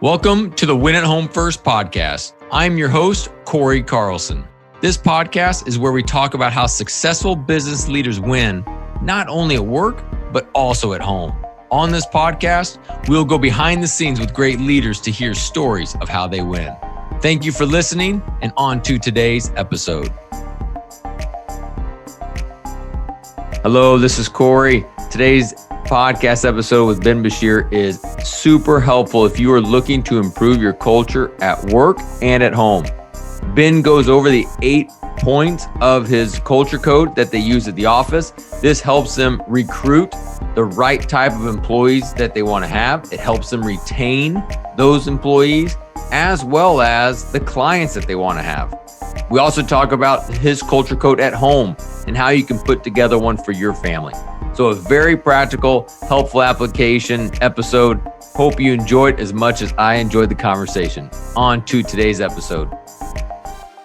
Welcome to the Win at Home First podcast. I'm your host, Corey Carlson. This podcast is where we talk about how successful business leaders win, not only at work, but also at home. On this podcast, we'll go behind the scenes with great leaders to hear stories of how they win. Thank you for listening, and on to today's episode. Hello, this is Corey. Today's podcast episode with Ben Beshear is super helpful if you are looking to improve your culture at work and at home. Ben goes over the 8 points of his culture code that they use at the office. This helps them recruit the right type of employees that they want to have. It helps them retain those employees as well as the clients that they want to have. We also talk about his culture code at home and how you can put together one for your family. So a very practical, helpful application episode. Hope you enjoyed as much as I enjoyed the conversation. On to today's episode.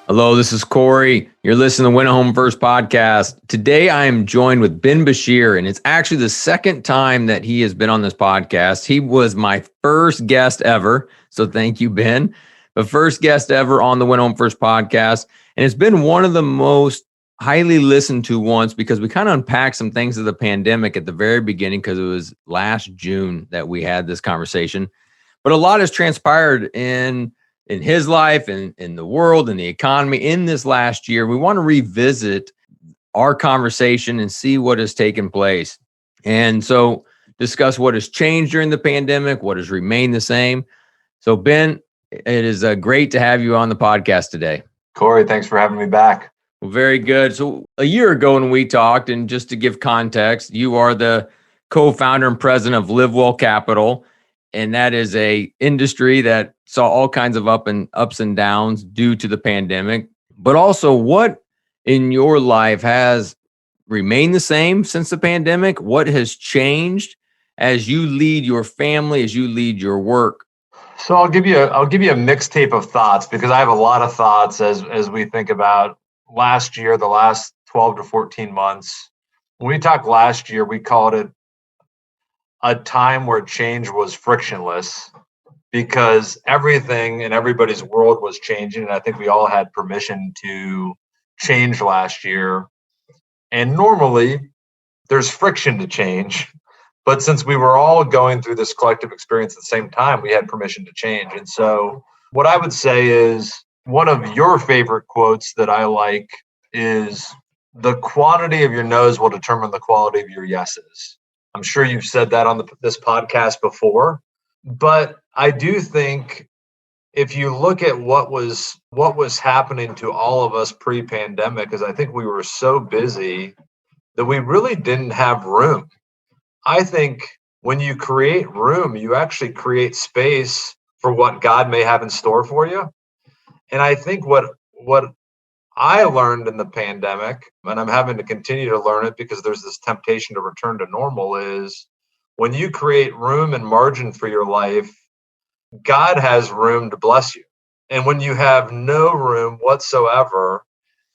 Hello, this is Corey. You're listening to Win at Home First podcast. Today I am joined with Ben Beshear, and it's actually the second time that he has been on this podcast. He was my first guest ever, so thank you, Ben. The first guest ever on the Win at Home First podcast, and it's been one of the most highly listened to ones because we kind of unpacked some things of the pandemic at the very beginning because it was last June that we had this conversation. But a lot has transpired in his life and in the world and the economy in this last year. We want to revisit our conversation and see what has taken place. And so discuss what has changed during the pandemic, what has remained the same. So Ben, it is great to have you on the podcast today. Corey, thanks for having me back. Well, very good. So a year ago when we talked, and just to give context, you are the co-founder and president of LiveWell Capital, and that is a industry that saw all kinds of ups and downs due to the pandemic. But also, what in your life has remained the same since the pandemic? What has changed as you lead your family, as you lead your work? So I'll give you a mixtape of thoughts because I have a lot of thoughts as we think about last year, the last 12 to 14 months. When we talked last year, we called it a time where change was frictionless because everything in everybody's world was changing. And I think we all had permission to change last year. And normally there's friction to change. But since we were all going through this collective experience at the same time, we had permission to change. And so what I would say is, one of your favorite quotes that I like is, the quantity of your no's will determine the quality of your yeses. I'm sure you've said that on this podcast before, but I do think if you look at what was happening to all of us pre-pandemic, is I think we were so busy that we really didn't have room. I think when you create room, you actually create space for what God may have in store for you. And I think what I learned in the pandemic, and I'm having to continue to learn it because there's this temptation to return to normal, is when you create room and margin for your life, God has room to bless you. And when you have no room whatsoever,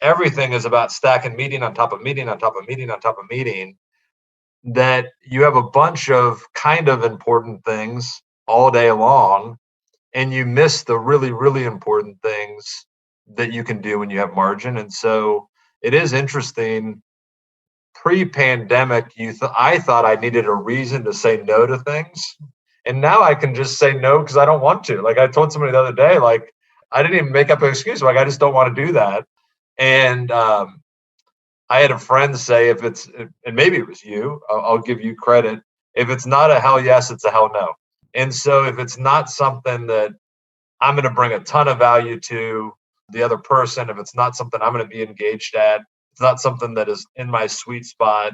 everything is about stacking meeting on top of meeting on top of meeting on top of meeting, that you have a bunch of kind of important things all day long, and you miss the really, really important things that you can do when you have margin. And so it is interesting. Pre-pandemic, I thought I needed a reason to say no to things. And now I can just say no because I don't want to. Like I told somebody the other day, like I didn't even make up an excuse. Like I just don't want to do that. And I had a friend say, and maybe it was you, I'll give you credit. If it's not a hell yes, it's a hell no. And so if it's not something that I'm going to bring a ton of value to the other person, if it's not something I'm going to be engaged at, it's not something that is in my sweet spot,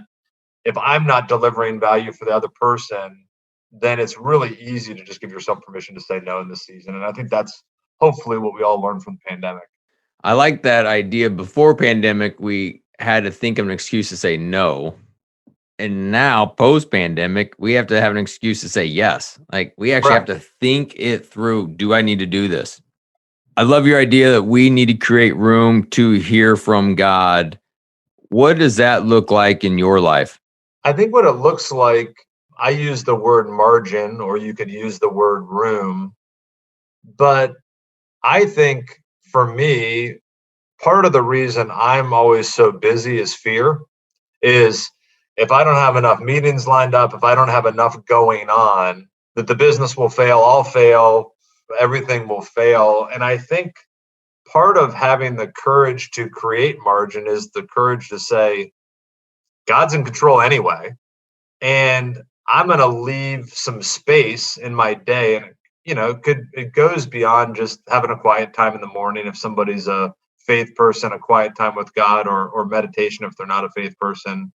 if I'm not delivering value for the other person, then it's really easy to just give yourself permission to say no in this season. And I think that's hopefully what we all learned from the pandemic. I like that idea. Before pandemic, we had to think of an excuse to say no. And now, post-pandemic, we have to have an excuse to say yes. Like we actually have to think it through. Do I need to do this? I love your idea that we need to create room to hear from God. What does that look like in your life? I think what it looks like, I use the word margin, or you could use the word room. But I think for me, part of the reason I'm always so busy is fear. Is if I don't have enough meetings lined up, if I don't have enough going on, that the business will fail, I'll fail, everything will fail. And I think part of having the courage to create margin is the courage to say, God's in control anyway. And I'm going to leave some space in my day. And, it goes beyond just having a quiet time in the morning. If somebody's a faith person, a quiet time with God, or meditation, if they're not a faith person.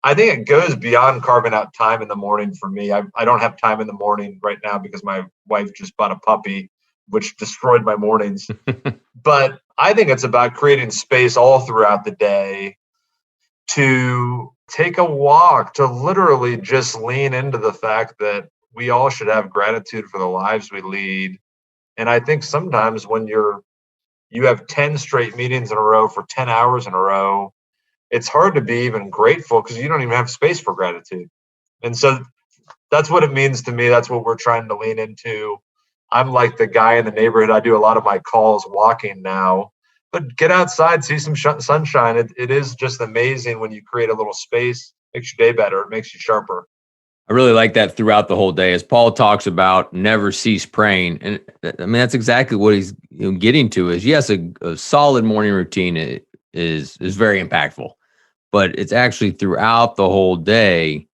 I think it goes beyond carving out time in the morning for me. I don't have time in the morning right now because my wife just bought a puppy, which destroyed my mornings. But I think it's about creating space all throughout the day to take a walk, to literally just lean into the fact that we all should have gratitude for the lives we lead. And I think sometimes when you have 10 straight meetings in a row for 10 hours in a row, it's hard to be even grateful because you don't even have space for gratitude. And so that's what it means to me. That's what we're trying to lean into. I'm like the guy in the neighborhood. I do a lot of my calls walking now, but get outside, see some sunshine. It is just amazing when you create a little space. Makes your day better. It makes you sharper. I really like that throughout the whole day. As Paul talks about never cease praying. And I mean, that's exactly what he's getting to is, yes, a solid morning routine is very impactful, but it's actually throughout the whole day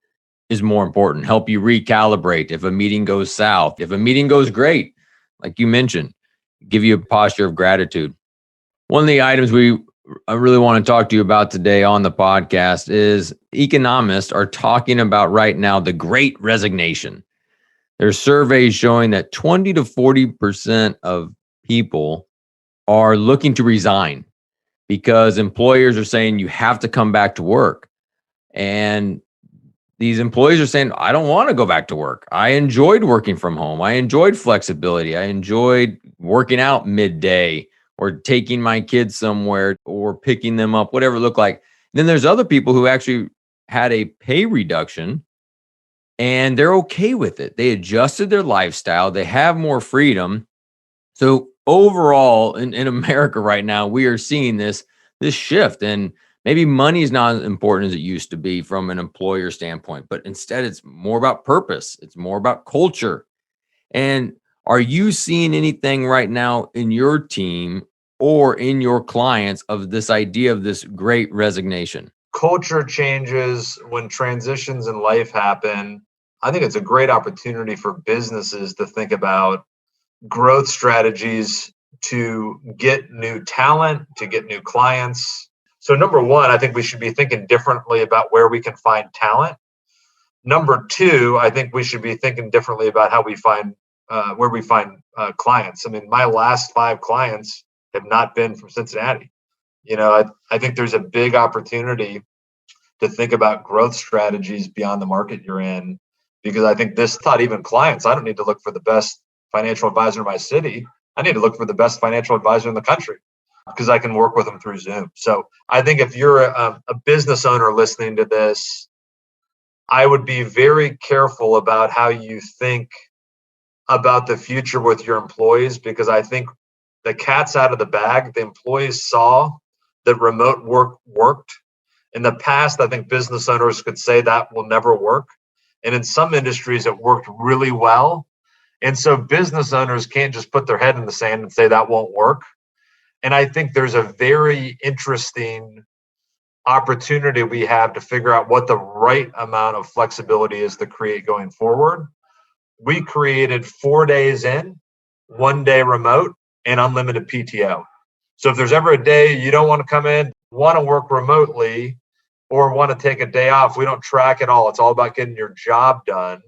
is more important. Help you recalibrate if a meeting goes south, if a meeting goes great, like you mentioned, give you a posture of gratitude. One of the items I really want to talk to you about today on the podcast is economists are talking about right now the great resignation. There's surveys showing that 20 to 40% of people are looking to resign because employers are saying you have to come back to work. And these employees are saying, I don't want to go back to work. I enjoyed working from home. I enjoyed flexibility. I enjoyed working out midday or taking my kids somewhere or picking them up, whatever it looked like. Then there's other people who actually had a pay reduction and they're okay with it. They adjusted their lifestyle. They have more freedom. So overall in America right now, we are seeing this shift, and maybe money is not as important as it used to be from an employer standpoint, but instead it's more about purpose. It's more about culture. And are you seeing anything right now in your team or in your clients of this idea of this great resignation? Culture changes when transitions in life happen. I think it's a great opportunity for businesses to think about growth strategies to get new talent, to get new clients. So, number one, I think we should be thinking differently about where we can find talent. Number two, I think we should be thinking differently about how we find where we find clients. I mean, my last 5 clients have not been from Cincinnati. I think there's a big opportunity to think about growth strategies beyond the market you're in, because I think this thought, even clients, I don't need to look for the best financial advisor in my city. I need to look for the best financial advisor in the country because I can work with them through Zoom. So I think if you're a business owner listening to this, I would be very careful about how you think about the future with your employees, because I think the cat's out of the bag. The employees saw that remote work worked. In the past, I think business owners could say that will never work. And in some industries, it worked really well. And so business owners can't just put their head in the sand and say that won't work. And I think there's a very interesting opportunity we have to figure out what the right amount of flexibility is to create going forward. We created 4 days in, 1 day remote, and unlimited PTO. So if there's ever a day you don't want to come in, want to work remotely, or want to take a day off, we don't track it all. It's all about getting your job done.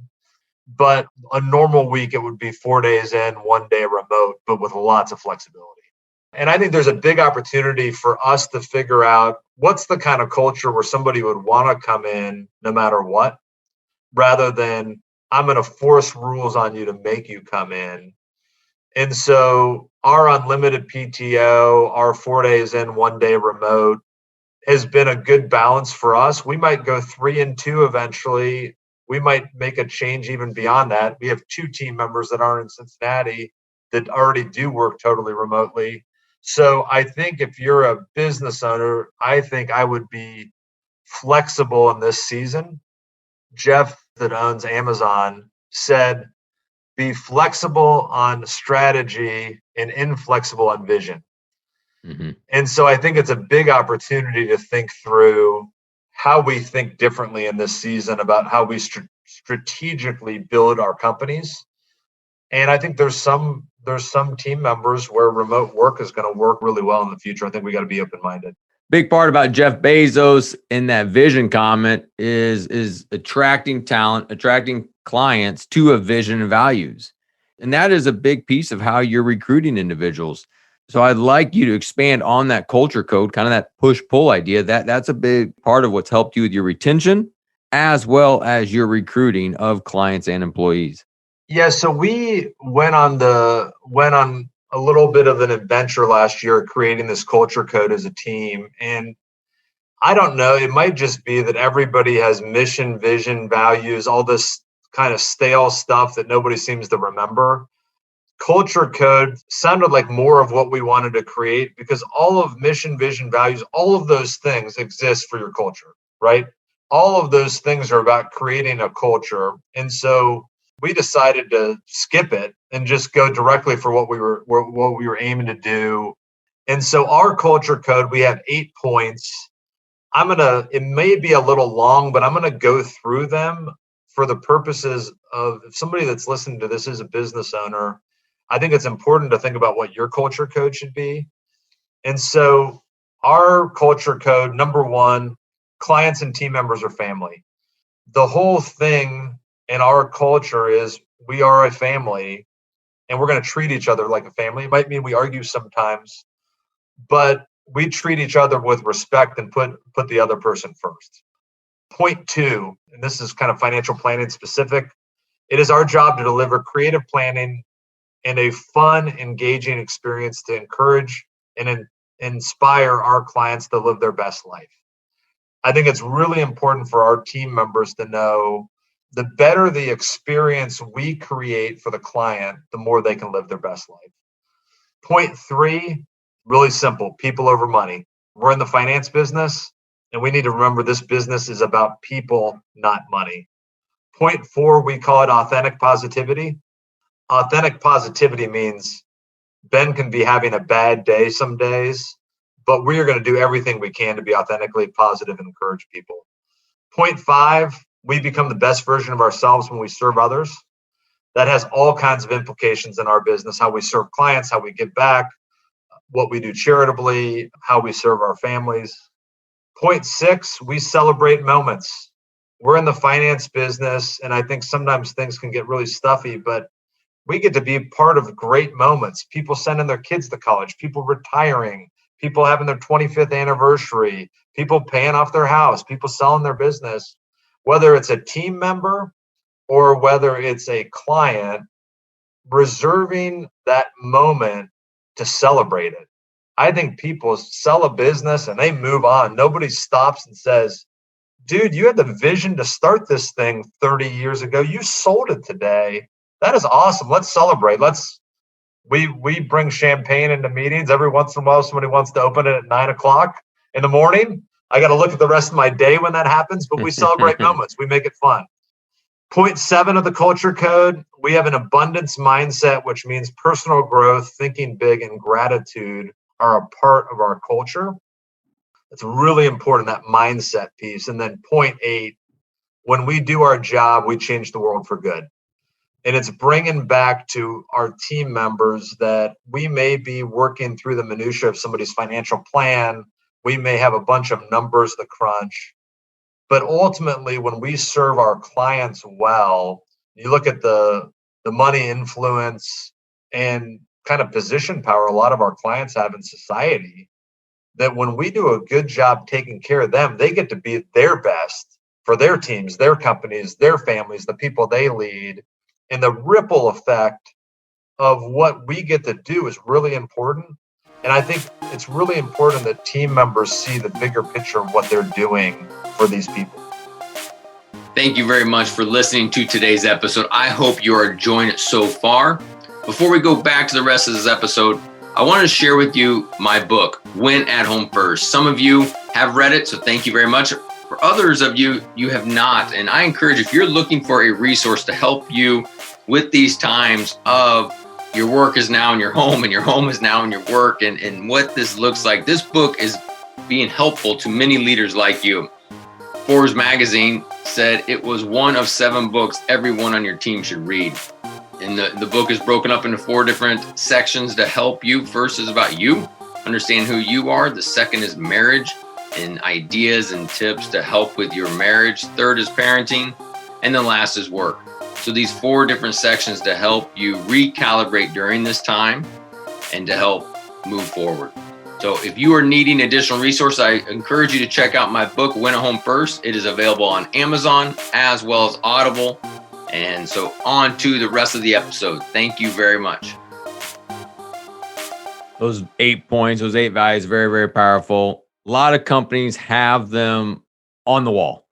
But a normal week, it would be 4 days in, 1 day remote, but with lots of flexibility. And I think there's a big opportunity for us to figure out what's the kind of culture where somebody would want to come in no matter what, rather than I'm going to force rules on you to make you come in. And so our unlimited PTO, our 4 days in, 1 day remote has been a good balance for us. We might go 3 and 2 eventually. We might make a change even beyond that. We have 2 team members that aren't in Cincinnati. that already do work totally remotely. So I think if you're a business owner, I think I would be flexible in this season. Jeff, that owns Amazon, said, be flexible on strategy and inflexible on vision. Mm-hmm. And so I think it's a big opportunity to think through how we think differently in this season about how we strategically build our companies. And I think there's some team members where remote work is going to work really well in the future. I think we got to be open-minded. Big part about Jeff Bezos in that vision comment is attracting talent, attracting clients to a vision and values. And that is a big piece of how you're recruiting individuals. So I'd like you to expand on that culture code, kind of that push-pull idea. That's a big part of what's helped you with your retention as well as your recruiting of clients and employees. Yeah, so we went on a little bit of an adventure last year creating this culture code as a team. And I don't know, it might just be that everybody has mission, vision, values, all this kind of stale stuff that nobody seems to remember. Culture code sounded like more of what we wanted to create because all of mission, vision, values, all of those things exist for your culture, right? All of those things are about creating a culture. And so we decided to skip it and just go directly for what we were aiming to do. And so our culture code, we have 8 points. It may be a little long, but I'm going to go through them for the purposes of if somebody that's listening to this is a business owner. I think it's important to think about what your culture code should be. And so our culture code, number 1, clients and team members are family. The whole thing in our culture is we are a family and we're going to treat each other like a family. It might mean we argue sometimes, but we treat each other with respect and put the other person first. Point 2, and this is kind of financial planning specific. It is our job to deliver creative planning and a fun, engaging experience to encourage and inspire our clients to live their best life. I think it's really important for our team members to know the better the experience we create for the client, the more they can live their best life. Point 3, really simple, people over money. We're in the finance business, and we need to remember this business is about people, not money. Point 4, we call it authentic positivity. Authentic positivity means Ben can be having a bad day some days, but we are going to do everything we can to be authentically positive and encourage people. Point 5, we become the best version of ourselves when we serve others. That has all kinds of implications in our business, how we serve clients, how we give back, what we do charitably, how we serve our families. Point 6, we celebrate moments. We're in the finance business, and I think sometimes things can get really stuffy, but we get to be part of great moments. People sending their kids to college, people retiring, people having their 25th anniversary, people paying off their house, people selling their business, whether it's a team member or whether it's a client, reserving that moment to celebrate it. I think people sell a business and they move on. Nobody stops and says, dude, you had the vision to start this thing 30 years ago. You sold it today. That is awesome. Let's celebrate. We bring champagne into meetings. Every once in a while, somebody wants to open it at 9:00 in the morning. I got to look at the rest of my day when that happens, but we celebrate moments. We make it fun. Point 7 of the culture code, we have an abundance mindset, which means personal growth, thinking big, and gratitude are a part of our culture. It's really important, that mindset piece. And then point 8, when we do our job, we change the world for good. And it's bringing back to our team members that we may be working through the minutia of somebody's financial plan. We may have a bunch of numbers to crunch. But ultimately, when we serve our clients well, you look at the money influence and kind of position power a lot of our clients have in society, that when we do a good job taking care of them, they get to be their best for their teams, their companies, their families, the people they lead. And the ripple effect of what we get to do is really important. And I think it's really important that team members see the bigger picture of what they're doing for these people. Thank you very much for listening to today's episode. I hope you are enjoying it so far. Before we go back to the rest of this episode, I want to share with you my book, Win at Home First. Some of you have read it, so thank you very much. For others of you, you have not. And I encourage, if you're looking for a resource to help you with these times of your work is now in your home and your home is now in your work and what this looks like, this book is being helpful to many leaders like you. Forbes magazine said it was one of 7 books everyone on your team should read. And the book is broken up into 4 different sections to help you. First is about you, understand who you are. The second is marriage and ideas and tips to help with your marriage. Third is parenting. And then last is work. So these 4 different sections to help you recalibrate during this time and to help move forward. So if you are needing additional resources, I encourage you to check out my book, Win at Home First. It is available on Amazon as well as Audible. And so on to the rest of the episode. Thank you very much. Those 8 points, those 8 values, very, very powerful. A lot of companies have them on the wall.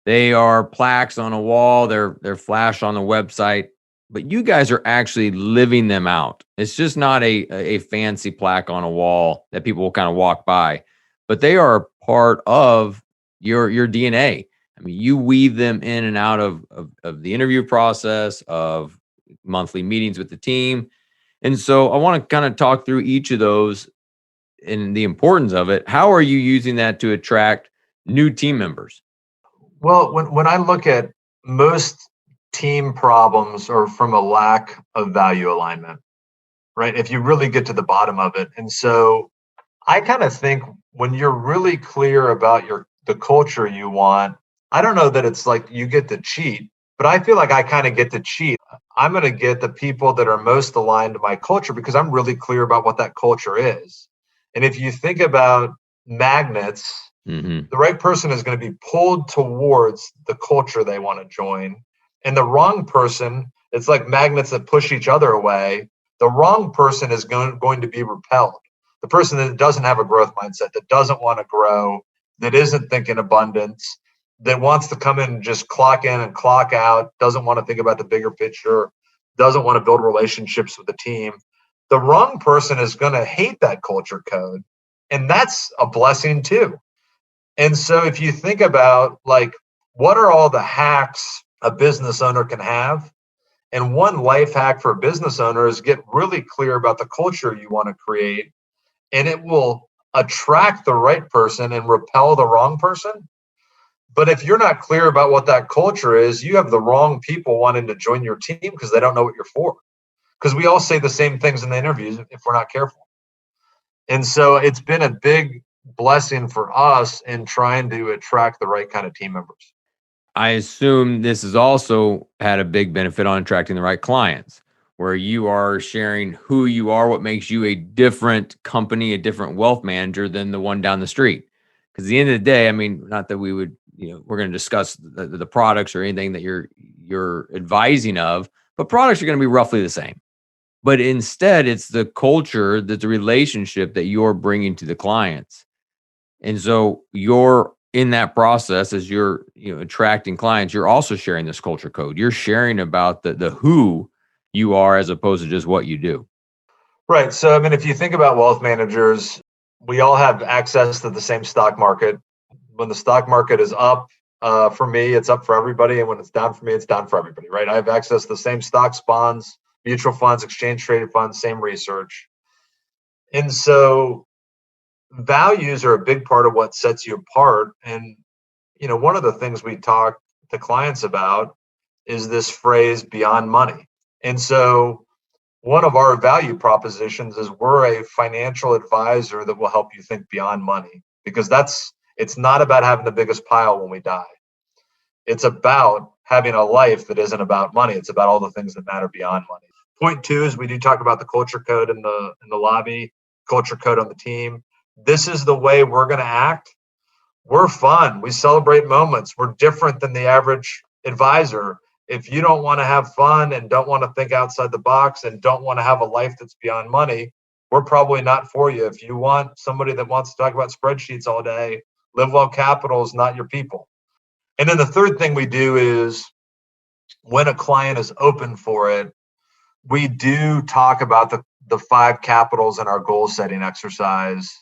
They are plaques on a wall. They're flashed on the website, but you guys are actually living them out. It's just not a fancy plaque on a wall that people will kind of walk by, but they are part of your DNA. I mean, you weave them in and out of the interview process, of monthly meetings with the team. And so I want to kind of talk through each of those and the importance of it. How are you using that to attract new team members? Well, when I look at most team problems are from a lack of value alignment, right? If you really get to the bottom of it. And so I kind of think when you're really clear about the culture you want, I don't know that it's like you get to cheat, but I feel like I kind of get to cheat. I'm going to get the people that are most aligned to my culture because I'm really clear about what that culture is. And if you think about magnets, the right person is going to be pulled towards the culture they want to join. And the wrong person, it's like magnets that push each other away. The wrong person is going to be repelled. The person that doesn't have a growth mindset, that doesn't want to grow, that isn't thinking abundance, that wants to come in and just clock in and clock out, doesn't want to think about the bigger picture, doesn't want to build relationships with the team. The wrong person is going to hate that culture code. And that's a blessing too. And so if you think about like, what are all the hacks a business owner can have? And one life hack for a business owner is get really clear about the culture you want to create, and it will attract the right person and repel the wrong person. But if you're not clear about what that culture is, you have the wrong people wanting to join your team because they don't know what you're for. Because we all say the same things in the interviews if we're not careful. And so it's been a big blessing for us in trying to attract the right kind of team members. I assume this has also had a big benefit on attracting the right clients, where you are sharing who you are, what makes you a different company, a different wealth manager than the one down the street. Because at the end of the day, I mean, not that we would, we're going to discuss the products or anything that you're advising of, but products are going to be roughly the same. But instead, it's the culture, the relationship that you're bringing to the clients. And so you're in that process as you're attracting clients, you're also sharing this culture code. You're sharing about the who you are as opposed to just what you do. Right. So, I mean, if you think about wealth managers, we all have access to the same stock market. When the stock market is up, for me, it's up for everybody. And when it's down for me, it's down for everybody, right? I have access to the same stocks, bonds, mutual funds, exchange traded funds, same research. And so values are a big part of what sets you apart. And, one of the things we talk to clients about is this phrase beyond money. And so one of our value propositions is we're a financial advisor that will help you think beyond money, because it's not about having the biggest pile when we die. It's about having a life that isn't about money. It's about all the things that matter beyond money. Point 2 is we do talk about the culture code in the lobby, culture code on the team. This is the way we're going to act. We're fun. We celebrate moments. We're different than the average advisor. If you don't want to have fun and don't want to think outside the box and don't want to have a life that's beyond money, we're probably not for you. If you want somebody that wants to talk about spreadsheets all day, LiveWell Capital is not your people. And then the third thing we do is when a client is open for it, We do talk about the five capitals in our goal setting exercise,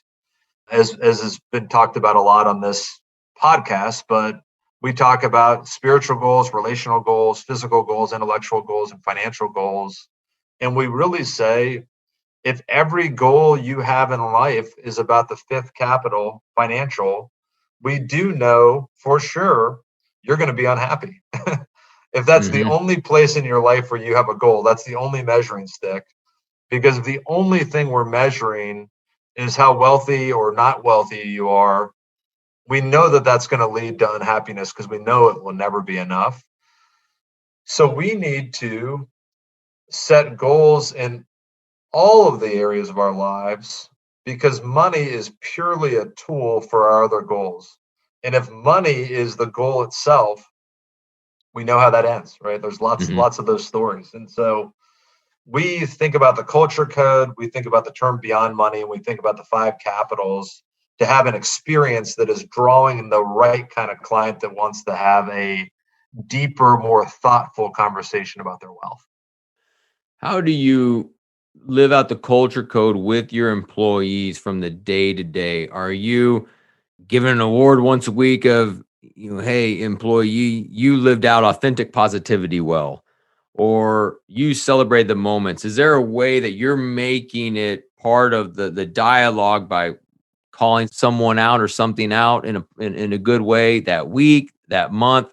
as has been talked about a lot on this podcast, but we talk about spiritual goals, relational goals, physical goals, intellectual goals, and financial goals. And we really say, if every goal you have in life is about the fifth capital, financial, we do know for sure you're going to be unhappy. If that's the Mm-hmm. only place in your life where you have a goal, that's the only measuring stick. Because if the only thing we're measuring is how wealthy or not wealthy you are, we know that that's going to lead to unhappiness because we know it will never be enough. So we need to set goals in all of the areas of our lives because money is purely a tool for our other goals. And if money is the goal itself, we know how that ends, right? There's Mm-hmm. lots of those stories. And so we think about the culture code, we think about the term beyond money, and we think about the five capitals to have an experience that is drawing the right kind of client that wants to have a deeper, more thoughtful conversation about their wealth. How do you live out the culture code with your employees from the day to day? Are you giving an award once a week of, hey, employee, you lived out authentic positivity well, or you celebrate the moments? Is there a way that you're making it part of the dialogue by calling someone out or something out in a good way that week, that month?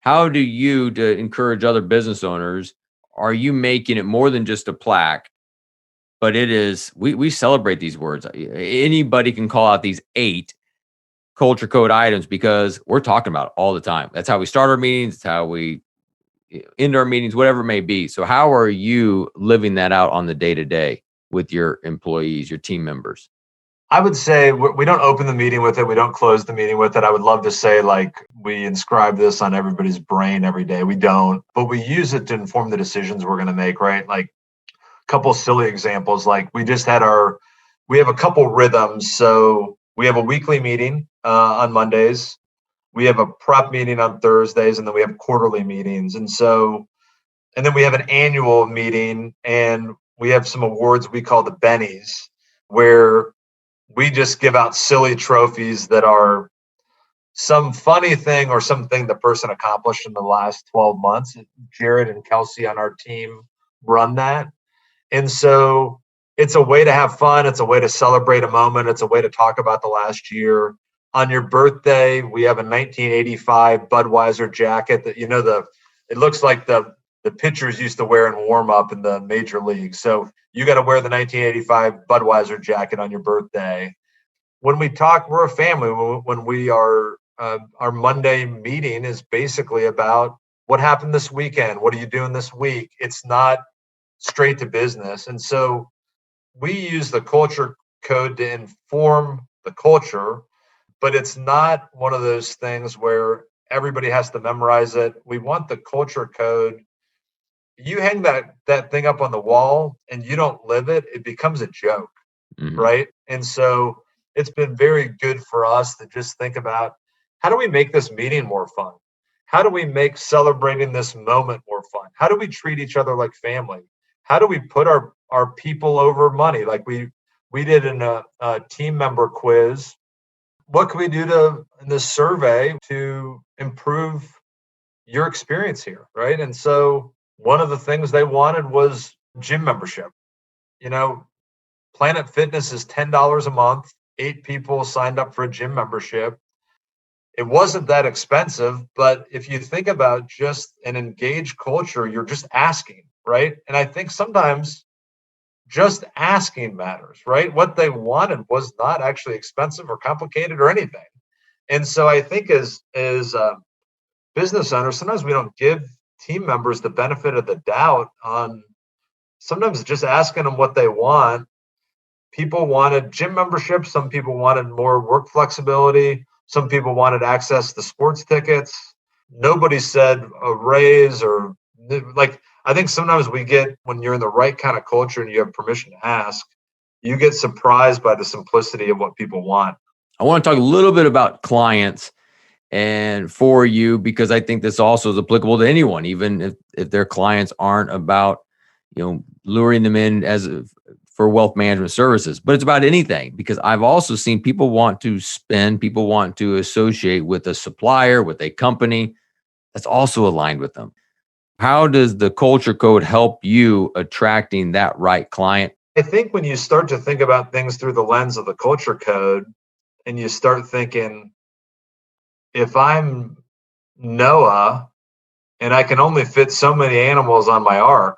How do you, to encourage other business owners, are you making it more than just a plaque, but it is, we celebrate these words. Anybody can call out these 8 culture code items because we're talking about it all the time. That's how we start our meetings. It's how we end our meetings, whatever it may be. So how are you living that out on the day to day with your employees, your team members? I would say we don't open the meeting with it. We don't close the meeting with it. I would love to say like we inscribe this on everybody's brain every day. We don't, but we use it to inform the decisions we're going to make, right? Like a couple silly examples. Like we have a couple rhythms. So we have a weekly meeting on Mondays. We have a prep meeting on Thursdays, and then we have quarterly meetings. And then we have an annual meeting, and we have some awards we call the Bennies, where we just give out silly trophies that are some funny thing or something the person accomplished in the last 12 months. Jared and Kelsey on our team run that. And so it's a way to have fun. It's a way to celebrate a moment. It's a way to talk about the last year. On your birthday, we have a 1985 Budweiser jacket that, it looks like the pitchers used to wear in warm up in the major leagues. So you got to wear the 1985 Budweiser jacket on your birthday. When we talk, we're a family. When we are, our Monday meeting is basically about what happened this weekend. What are you doing this week? It's not straight to business. And so we use the culture code to inform the culture, but it's not one of those things where everybody has to memorize it. We want the culture code. You hang that thing up on the wall and you don't live it, it becomes a joke, Mm-hmm. right? And so it's been very good for us to just think about how do we make this meeting more fun? How do we make celebrating this moment more fun? How do we treat each other like family? How do we put our people over money? Like we did in a team member quiz. What can we do in this survey to improve your experience here, right? And so one of the things they wanted was gym membership. You know, Planet Fitness is $10 a month. 8 people signed up for a gym membership. It wasn't that expensive, but if you think about just an engaged culture, you're just asking, right? And I think sometimes just asking matters, right? What they wanted was not actually expensive or complicated or anything. And so I think as business owners, sometimes we don't give team members the benefit of the doubt on sometimes just asking them what they want. People wanted gym memberships. Some people wanted more work flexibility. Some people wanted access to sports tickets. Nobody said a raise or like, I think sometimes we get, when you're in the right kind of culture and you have permission to ask, you get surprised by the simplicity of what people want. I want to talk a little bit about clients and for you, because I think this also is applicable to anyone, even if their clients aren't about, luring them in for wealth management services, but it's about anything, because I've also seen people want to associate with a supplier, with a company that's also aligned with them. How does the culture code help you attracting that right client? I think when you start to think about things through the lens of the culture code and you start thinking, if I'm Noah and I can only fit so many animals on my ark,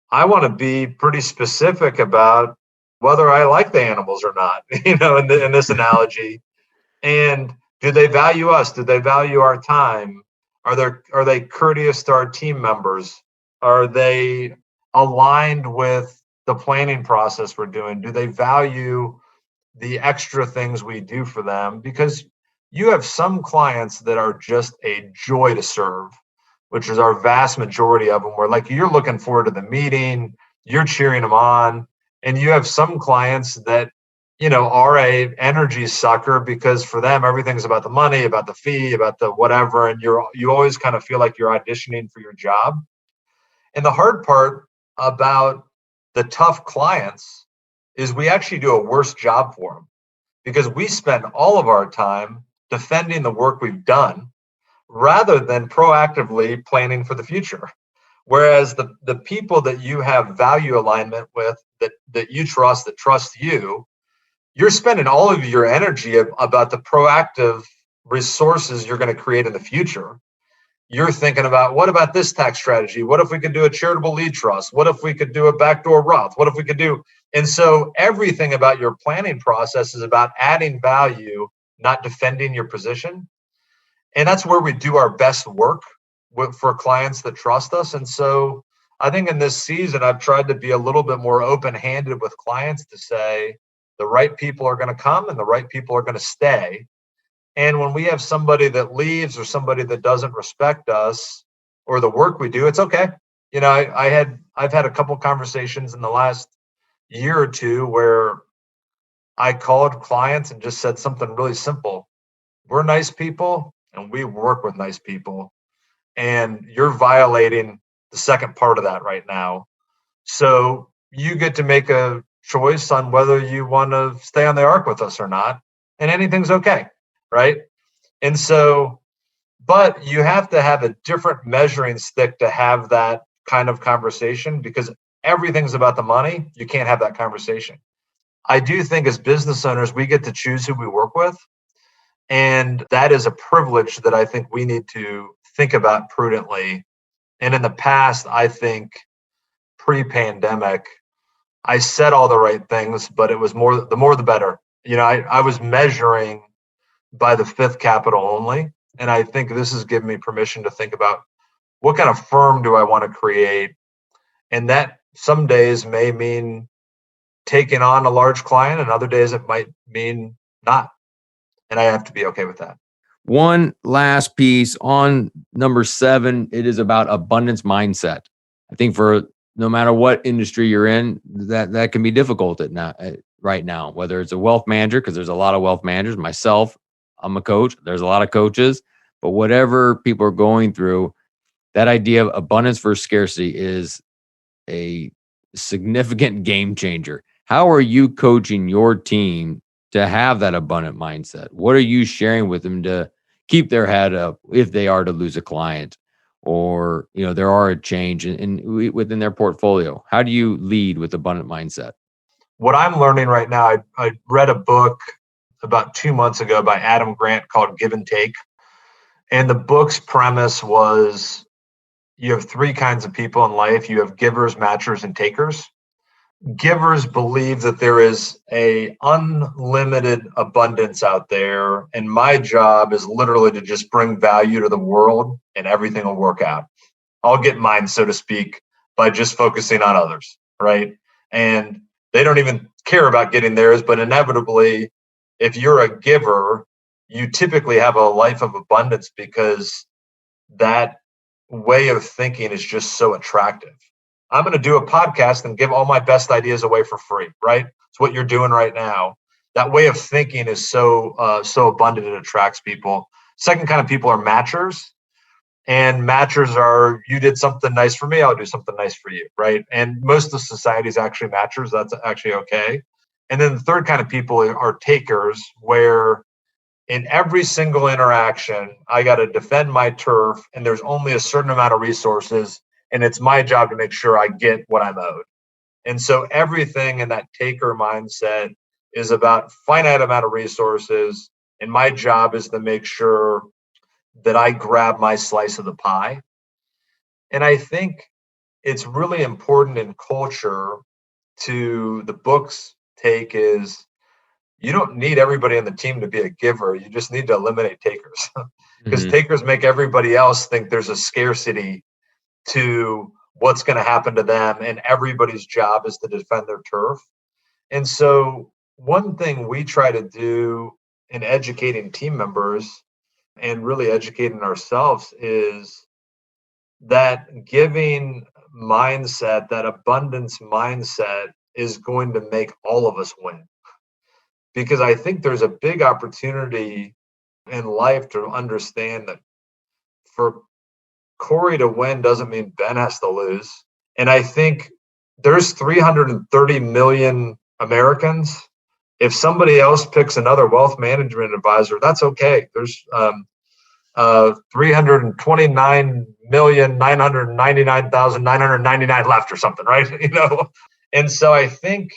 I want to be pretty specific about whether I like the animals or not, in this analogy. And do they value us? Do they value our time? Are they courteous to our team members? Are they aligned with the planning process we're doing? Do they value the extra things we do for them? Because you have some clients that are just a joy to serve, which is our vast majority of them, where like you're looking forward to the meeting, you're cheering them on. And you have some clients that, are a energy sucker, because for them, everything's about the money, about the fee, about the whatever. And you always kind of feel like you're auditioning for your job. And the hard part about the tough clients is we actually do a worse job for them, because we spend all of our time defending the work we've done rather than proactively planning for the future. Whereas the people that you have value alignment with, that you trust, that trust you, you're spending all of your energy about the proactive resources you're going to create in the future. You're thinking about, what about this tax strategy? What if we could do a charitable lead trust? What if we could do a backdoor Roth? What if we could do? And so everything about your planning process is about adding value, not defending your position. And that's where we do our best work for clients that trust us. And so I think in this season, I've tried to be a little bit more open-handed with clients to say the right people are going to come and the right people are going to stay. And when we have somebody that leaves or somebody that doesn't respect us or the work we do, it's okay. I've had a couple conversations in the last year or two where I called clients and just said something really simple. We're nice people and we work with nice people. And you're violating the second part of that right now. So you get to make a choice on whether you want to stay on the ark with us or not. And anything's okay. Right. And so, but you have to have a different measuring stick to have that kind of conversation, because everything's about the money. You can't have that conversation. I do think as business owners, we get to choose who we work with. And that is a privilege that I think we need to think about prudently. And in the past, I think pre-pandemic, I said all the right things, but it was the more the better. I was measuring by the fifth capital only. And I think this has given me permission to think about, what kind of firm do I want to create? And that some days may mean taking on a large client, and other days it might mean not. And I have to be okay with that. One last piece on number 7, it is about abundance mindset. I think for no matter what industry you're in, that can be difficult right now, whether it's a wealth manager, because there's a lot of wealth managers. Myself, I'm a coach. There's a lot of coaches, but whatever people are going through, that idea of abundance versus scarcity is a significant game changer. How are you coaching your team to have that abundant mindset? What are you sharing with them to keep their head up if they are to lose a client, or there are a change within their portfolio? How do you lead with abundant mindset? What I'm learning right now, I read a book about 2 months ago by Adam Grant called Give and Take. And the book's premise was, you have 3 kinds of people in life. You have givers, matchers, and takers. Givers believe that there is a unlimited abundance out there, and my job is literally to just bring value to the world and everything will work out. I'll get mine, so to speak, by just focusing on others, right? And they don't even care about getting theirs, but inevitably, if you're a giver, you typically have a life of abundance, because that way of thinking is just so attractive. I'm going to do a podcast and give all my best ideas away for free, right? It's what you're doing right now. That way of thinking is so abundant, it attracts people. Second kind of people are matchers. And matchers are, you did something nice for me, I'll do something nice for you, right? And most of society is actually matchers. That's actually okay. And then the third kind of people are takers, where in every single interaction, I got to defend my turf, and there's only a certain amount of resources, and it's my job to make sure I get what I'm owed. And so everything in that taker mindset is about finite amount of resources, and my job is to make sure that I grab my slice of the pie. And I think it's really important in culture to the book's take is you don't need everybody on the team to be a giver. You just need to eliminate takers because Hmm. takers make everybody else think there's a scarcity to what's going to happen to them. And everybody's job is to defend their turf. And so one thing we try to do in educating team members and really educating ourselves is that giving mindset, that abundance mindset is going to make all of us win. Because I think there's a big opportunity in life to understand that for Corey to win doesn't mean Ben has to lose. And I think there's 330 million Americans. If somebody else picks another wealth management advisor, that's okay. There's 329,999,999 left or something, right? And so I think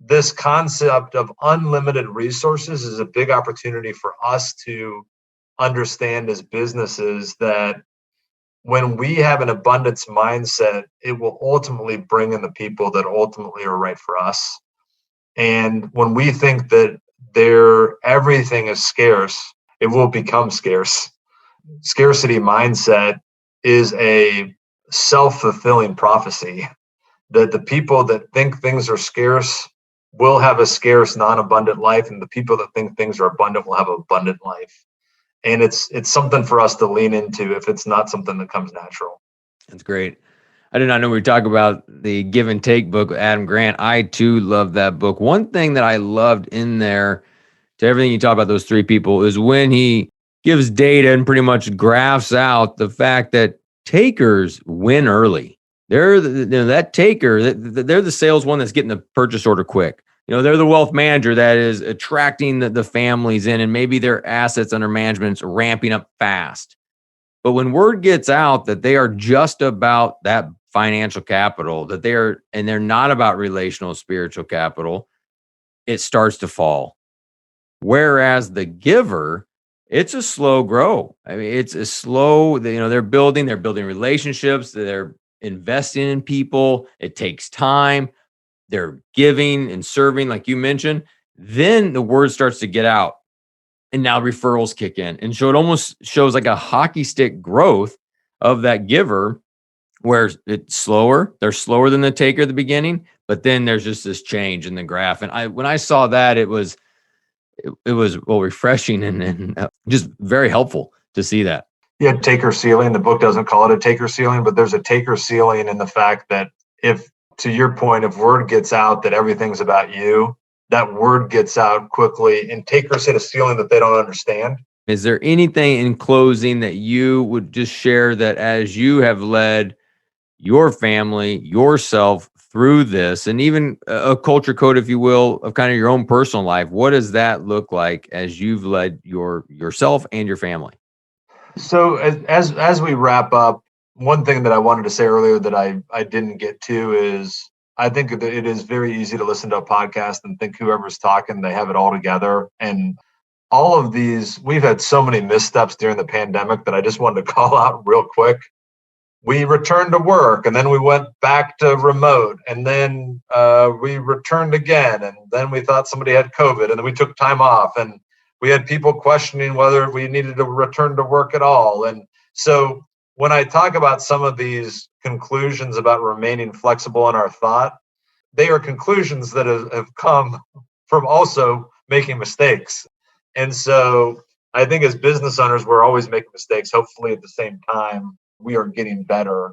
this concept of unlimited resources is a big opportunity for us to understand as businesses that when we have an abundance mindset, it will ultimately bring in the people that ultimately are right for us. And when we think that everything is scarce, it will become scarce. Scarcity mindset is a self-fulfilling prophecy that the people that think things are scarce will have a scarce, non-abundant life, and the people that think things are abundant will have an abundant life. And it's something for us to lean into if it's not something that comes natural. That's great. I did not know we talk about the Give and Take book with Adam Grant. I too love that book. One thing that I loved in there to everything you talk about those three people is when he gives data and pretty much graphs out the fact that takers win early. They're that taker, they're the sales one that's getting the purchase order quick. They're the wealth manager that is attracting the families in, and maybe their assets under management's ramping up fast. But when word gets out that they are just about that financial capital, they're not about relational spiritual capital, it starts to fall. Whereas the giver, it's a slow grow. I mean, it's a slow, they're building relationships, they're investing in people. It takes time. They're giving and serving, like you mentioned. Then the word starts to get out. And now referrals kick in. And so it almost shows like a hockey stick growth of that giver where it's slower. They're slower than the taker at the beginning, but then there's just this change in the graph. And when I saw that, it was refreshing and just very helpful to see that. Yeah, taker ceiling. The book doesn't call it a taker ceiling, but there's a taker ceiling in the fact that to your point, if word gets out that everything's about you, that word gets out quickly, and takers hit a ceiling that they don't understand. Is there anything in closing that you would just share that as you have led your family, yourself through this, and even a culture code, if you will, of kind of your own personal life, what does that look like as you've led yourself and your family? So as we wrap up, one thing that I wanted to say earlier that I didn't get to is I think that it is very easy to listen to a podcast and think whoever's talking, they have it all together. And all of these, we've had so many missteps during the pandemic that I just wanted to call out real quick. We returned to work, and then we went back to remote, and then we returned again, and then we thought somebody had COVID, and then we took time off, and we had people questioning whether we needed to return to work at all. And so when I talk about some of these conclusions about remaining flexible in our thought, they are conclusions that have come from also making mistakes. And so I think as business owners, we're always making mistakes. Hopefully at the same time, we are getting better.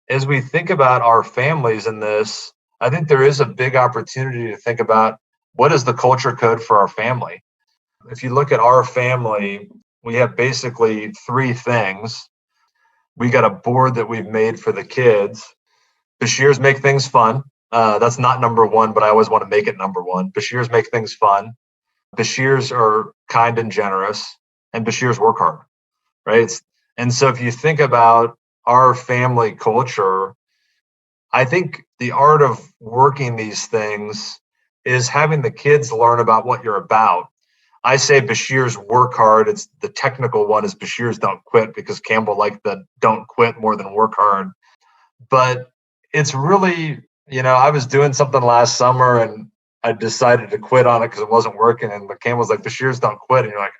As we think about our families in this, I think there is a big opportunity to think about what is the culture code for our family. If you look at our family, we have basically three things. We got a board that we've made for the kids. Beshears make things fun. That's not number one, but I always want to make it number one. Beshears make things fun. Beshears are kind and generous, and Beshears work hard, right? And so if you think about our family culture, I think the art of working these things is having the kids learn about what you're about. I say Beshears work hard. It's the technical one is Beshears don't quit, because Campbell liked the don't quit more than work hard. But it's really, I was doing something last summer and I decided to quit on it because it wasn't working. And Campbell's like, Beshears don't quit. And you're like,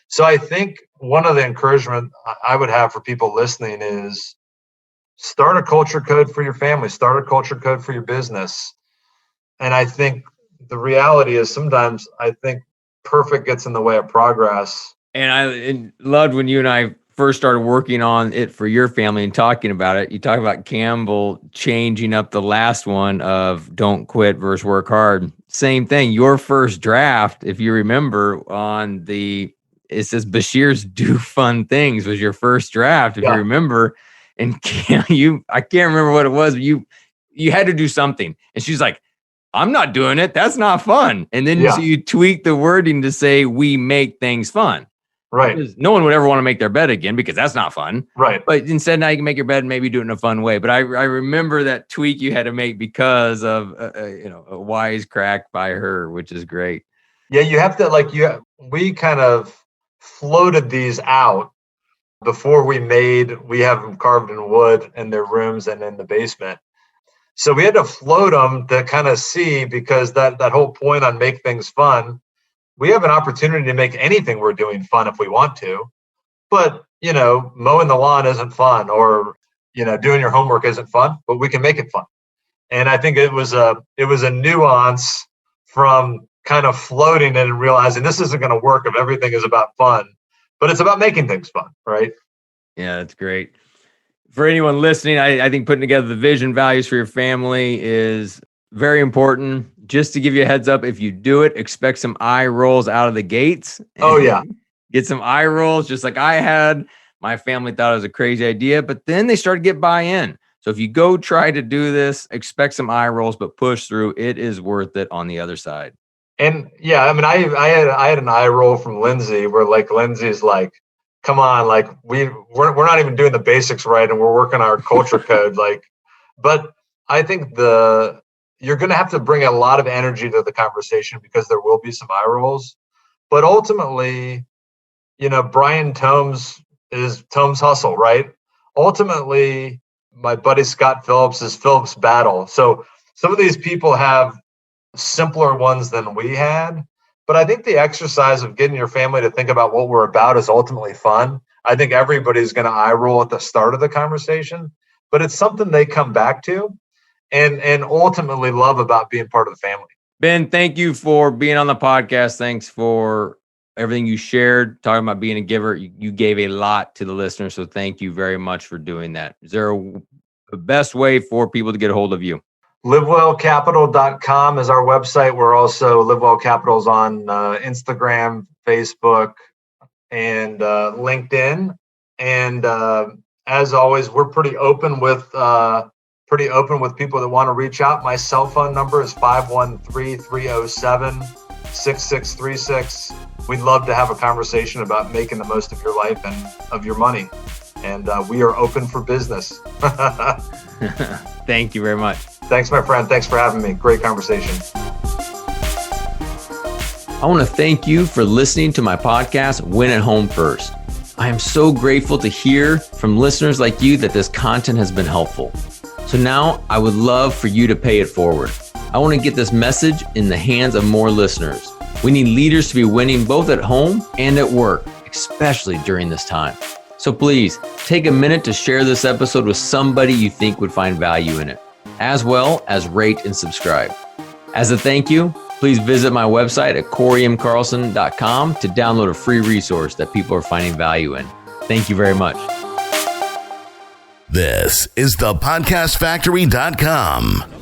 So I think one of the encouragement I would have for people listening is start a culture code for your family, start a culture code for your business. And I think the reality is sometimes I think perfect gets in the way of progress. And I loved when you and I first started working on it for your family and talking about it. You talk about Campbell changing up the last one of don't quit versus work hard. Same thing. Your first draft, if you remember, it says Beshears do fun things was your first draft, if you remember. And I can't remember what it was, but you had to do something. And she's like, I'm not doing it. That's not fun. And then so you tweak the wording to say we make things fun. Right. Because no one would ever want to make their bed again because that's not fun. Right. But instead now you can make your bed and maybe do it in a fun way. But I remember that tweak you had to make because of a wise crack by her, which is great. Yeah, you have to we kind of floated these out before we have them carved in wood in their rooms and in the basement. So we had to float them to kind of see, because that whole point on make things fun, we have an opportunity to make anything we're doing fun if we want to. But, mowing the lawn isn't fun, or, doing your homework isn't fun, but we can make it fun. And I think it was a nuance from kind of floating and realizing this isn't going to work if everything is about fun, but it's about making things fun, right? Yeah, that's great. For anyone listening, I think putting together the vision values for your family is very important. Just to give you a heads up, if you do it, expect some eye rolls out of the gates. Oh, yeah. Get some eye rolls, just like I had. My family thought it was a crazy idea, but then they started to get buy-in. So if you go try to do this, expect some eye rolls, but push through. It is worth it on the other side. And yeah, I mean, I had an eye roll from Lindsay where Lindsay's like, come on, we're not even doing the basics right, and we're working our culture code. But I think you're going to have to bring a lot of energy to the conversation, because there will be some eye rolls. But ultimately, Brian Tomes is Tomes Hustle, right? Ultimately, my buddy Scott Phillips is Phillips Battle. So some of these people have simpler ones than we had. But I think the exercise of getting your family to think about what we're about is ultimately fun. I think everybody's going to eye roll at the start of the conversation, but it's something they come back to and ultimately love about being part of the family. Ben, thank you for being on the podcast. Thanks for everything you shared, talking about being a giver. You gave a lot to the listeners, so thank you very much for doing that. Is there a best way for people to get a hold of you? LiveWellCapital.com is our website. We're also LiveWell Capital's on Instagram, Facebook, and LinkedIn. And as always, we're pretty open with people that want to reach out. My cell phone number is 513-307-6636. We'd love to have a conversation about making the most of your life and of your money. And we are open for business. Thank you very much. Thanks, my friend. Thanks for having me. Great conversation. I want to thank you for listening to my podcast, Win at Home First. I am so grateful to hear from listeners like you that this content has been helpful. So now I would love for you to pay it forward. I want to get this message in the hands of more listeners. We need leaders to be winning both at home and at work, especially during this time. So please take a minute to share this episode with somebody you think would find value in it, as well as rate and subscribe. As a thank you, please visit my website at corymcarlson.com to download a free resource that people are finding value in. Thank you very much. This is thepodcastfactory.com.